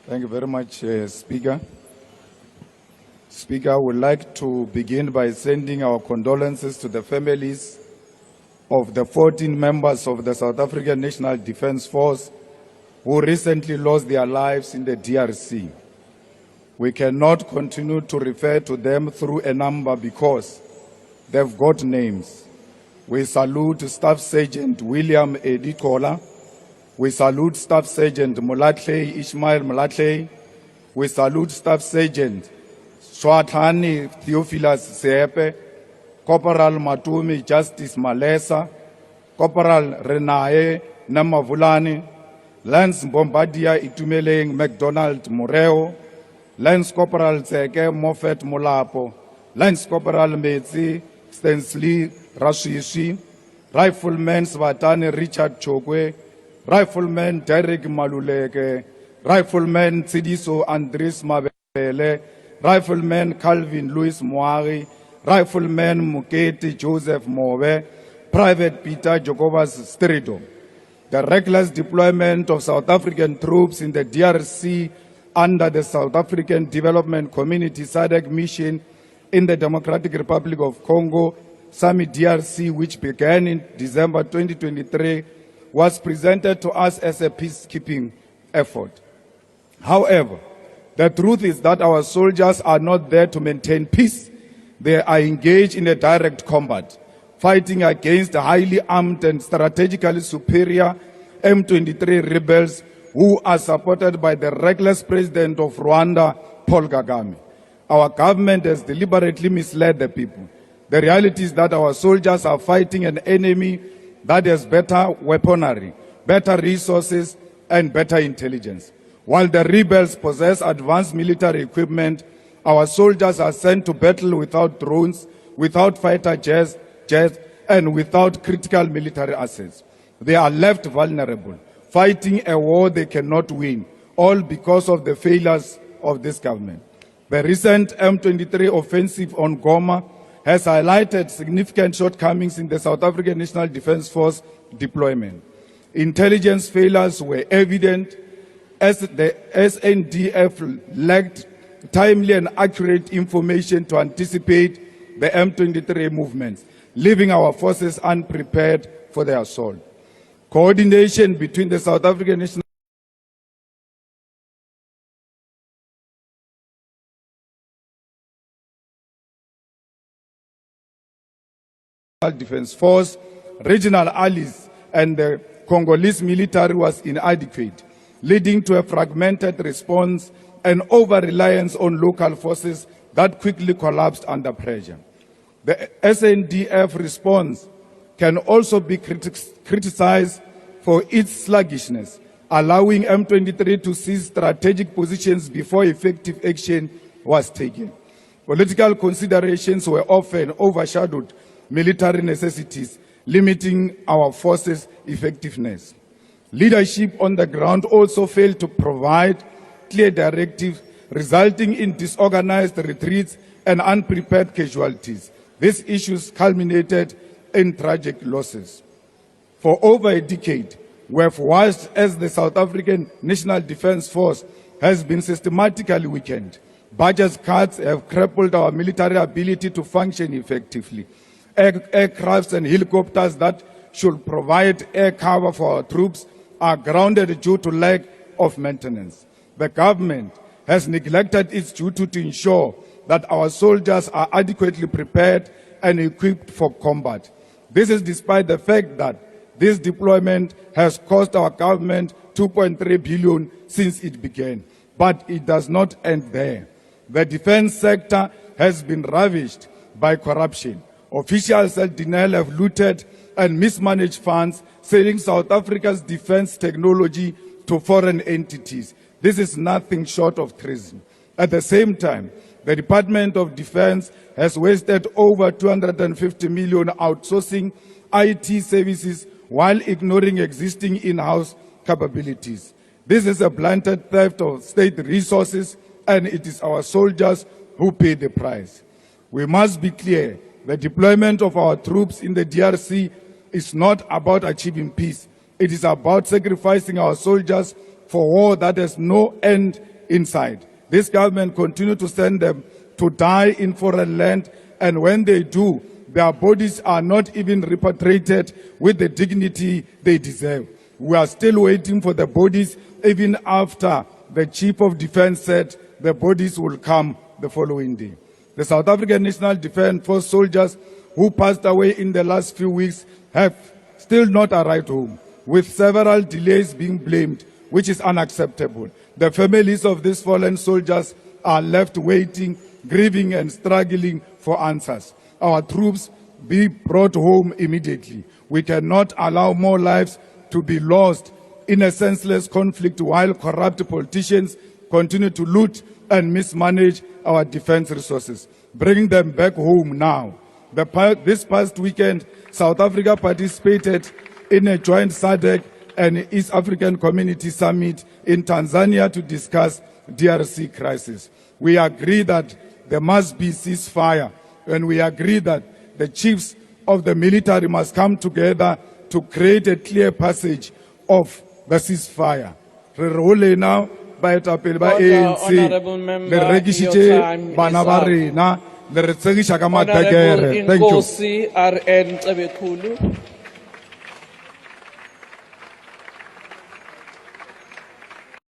Thank you very much, Speaker. Speaker, I would like to begin by sending our condolences to the families of the 14 members of the South African National Defence Force who recently lost their lives in the DRC. We cannot continue to refer to them through a number because they've got names. We salute Staff Sergeant William Edikola. We salute Staff Sergeant Molatley Ishmael Molatley. We salute Staff Sergeant Swatani Theophilus Seepe, Corporal Matumi Justice Malesa, Corporal Renae Namavulani, Lance Bombardier Itumeleng McDonald Moreo, Lance Corporal Tseke Moffat Molapo, Lance Corporal Metsi Stensley Rashishi, Rifleman Svatani Richard Chokwe, Rifleman Derek Maluleke, Rifleman Tsidiso Andres Mabele, Rifleman Calvin Louis Moari, Rifleman Muketi Joseph Mowe, Private Peter Jacobus Strido. The reckless deployment of South African troops in the DRC under the South African Development Community SADC mission in the Democratic Republic of Congo, SAMI DRC, which began in December 2023, was presented to us as a peacekeeping effort. However, the truth is that our soldiers are not there to maintain peace. They are engaged in a direct combat, fighting against highly armed and strategically superior M23 rebels who are supported by the reckless president of Rwanda, Paul Kagame. Our government has deliberately misled the people. The reality is that our soldiers are fighting an enemy that has better weaponry, better resources, and better intelligence. While the rebels possess advanced military equipment, our soldiers are sent to battle without drones, without fighter jets, and without critical military assets. They are left vulnerable, fighting a war they cannot win, all because of the failures of this government. The recent M23 offensive on Goma has highlighted significant shortcomings in the South African National Defence Force deployment. Intelligence failures were evident as the SANDF lacked timely and accurate information to anticipate the M23 movements, leaving our forces unprepared for the assault. Coordination between the South African National Defence Force, regional allies, and the Congolese military was inadequate, leading to a fragmented response and over-reliance on local forces that quickly collapsed under pressure. The SANDF response can also be criticized for its sluggishness, allowing M23 to seize strategic positions before effective action was taken. Political considerations were often overshadowed military necessities, limiting our forces' effectiveness. Leadership on the ground also failed to provide clear directives, resulting in disorganized retreats and unprepared casualties. These issues culminated in tragic losses. For over a decade, we have watched as the South African National Defence Force has been systematically weakened. Budget cuts have crippled our military ability to function effectively. Aircrafts and helicopters that should provide air cover for our troops are grounded due to lack of maintenance. The government has neglected its duty to ensure that our soldiers are adequately prepared and equipped for combat. This is despite the fact that this deployment has cost our government 2.3 billion since it began. But it does not end there. The defense sector has been ravished by corruption. Officials at Denel have looted and mismanaged funds, selling South Africa's defense technology to foreign entities. This is nothing short of treason. At the same time, the Department of Defense has wasted over 250 million outsourcing IT services while ignoring existing in-house capabilities. This is a blatant theft of state resources, and it is our soldiers who pay the price. We must be clear. The deployment of our troops in the DRC is not about achieving peace. It is about sacrificing our soldiers for war that has no end inside. This government continue to send them to die in foreign land, and when they do, their bodies are not even repatriated with the dignity they deserve. We are still waiting for the bodies, even after the Chief of Defense said the bodies will come the following day. The South African National Defence Force soldiers who passed away in the last few weeks have still not arrived home, with several delays being blamed, which is unacceptable. The families of these fallen soldiers are left waiting, grieving and struggling for answers. Our troops be brought home immediately. We cannot allow more lives to be lost in a senseless conflict while corrupt politicians continue to loot and mismanage our defense resources. Bring them back home now. This past weekend, South Africa participated in a joint SADC and East African Community Summit in Tanzania to discuss DRC crisis. We agree that there must be ceasefire, and we agree that the chiefs of the military must come together to create a clear passage of the ceasefire. Re role now baetapele ba ANC le rekisitse bana ba rena le re tsegisha ka matekere. Thank you.